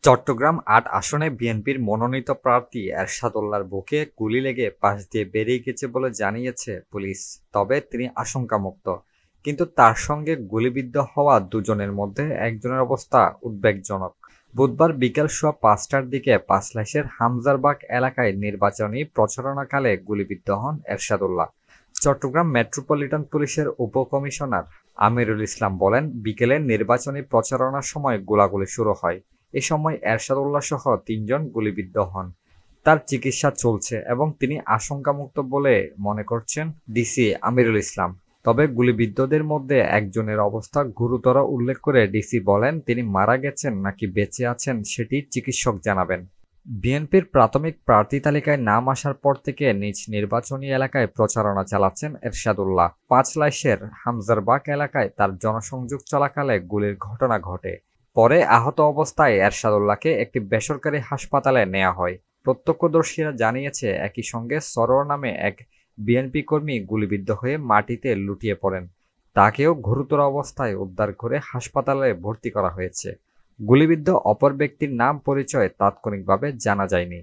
চট্টগ্রাম ৮ আসনে বিএনপির মনোনীত প্রার্থী এরশাদুল্লাহর বুকে গুলি লেগে পাশ দিয়ে বেরিয়ে গেছে বলে জানিয়েছে পুলিশ। তবে তিনি আশঙ্কামুক্ত। কিন্তু তার সঙ্গে গুলিবিদ্ধ হওয়া দুজনের মধ্যে একজনের অবস্থা উদ্বেগজনক। বুধবার বিকেল সোয়া ৫টার দিকে পাঁচলাইশের হামজারবাগ এলাকায় নির্বাচনী প্রচারণাকালে গুলিবিদ্ধ হন এরশাদুল্লাহ। চট্টগ্রাম মেট্রোপলিটন পুলিশের উপকমিশনার আমিরুল ইসলাম বলেন, বিকেলে নির্বাচনী প্রচারণার সময় গোলাগুলি শুরু হয়। এ সময় এরশাদুল্লাহ সহ ৩জন গুলিবিদ্ধ হন। তার চিকিৎসা চলছে এবং তিনি আশঙ্কামুক্ত বলে মনে করছেন ডিসি আমিরুল ইসলাম। তবে গুলিবিদ্ধদের মধ্যে একজনের অবস্থা গুরুতর উল্লেখ করে ডিসি বলেন, তিনি মারা গেছেন নাকি বেঁচে আছেন সেটি চিকিৎসক জানাবেন। বিএনপির প্রাথমিক প্রার্থী তালিকায় নাম আসার পর থেকে নিজ নির্বাচনী এলাকায় প্রচারণা চালাচ্ছেন এরশাদুল্লাহ। পাঁচলাইশের হামজারবাগ এলাকায় তার জনসংযোগ চলাকালে গুলির ঘটনা ঘটে। পরে আহত অবস্থায় এরশাদুল্লাহকে একটি বেসরকারি হাসপাতালে নেওয়া হয়। প্রত্যক্ষদর্শীরা জানিয়েছে, একই সঙ্গে সরোয়ার নামে এক বিএনপি কর্মী গুলিবিদ্ধ হয়ে মাটিতে লুটিয়ে পড়েন। তাকেও গুরুতর অবস্থায় উদ্ধার করে হাসপাতালে ভর্তি করা হয়েছে। গুলিবিদ্ধ অপর ব্যক্তির নাম পরিচয় তাৎক্ষণিকভাবে জানা যায়নি।